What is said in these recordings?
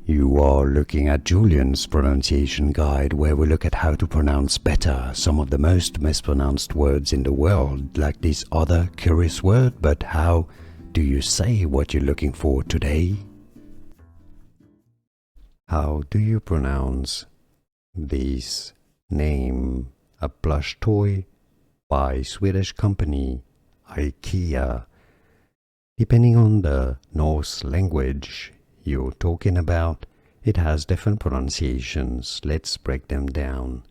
You are looking at Julian's pronunciation guide, where we look at how to pronounce better some of the most mispronounced words in the world, like this other curious word. But how do you say what you're looking for today? How do you pronounce this name? A plush toy by Swedish company IKEA. Depending on the Norse language you're talking about, it has different pronunciations. Let's break them down.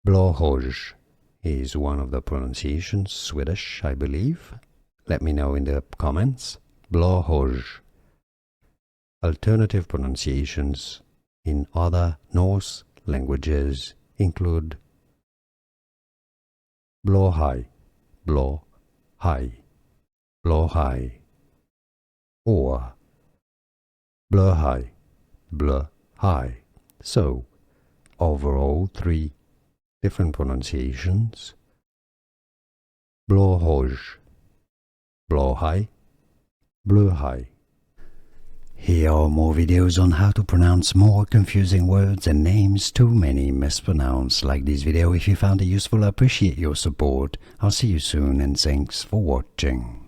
Blåhaj is one of the pronunciations, Swedish, I believe. Let me know in the comments. Blåhaj. Alternative pronunciations in other Norse languages include Blåhaj, Blåhaj, Blåhaj, or Blåhaj, Blåhaj. So, overall, 3 different pronunciations. Blåhaj, Blåhaj, Blåhaj. Here are more videos on how to pronounce more confusing words and names too many mispronounced. Like this video if you found it useful. I appreciate your support. I'll see you soon and thanks for watching.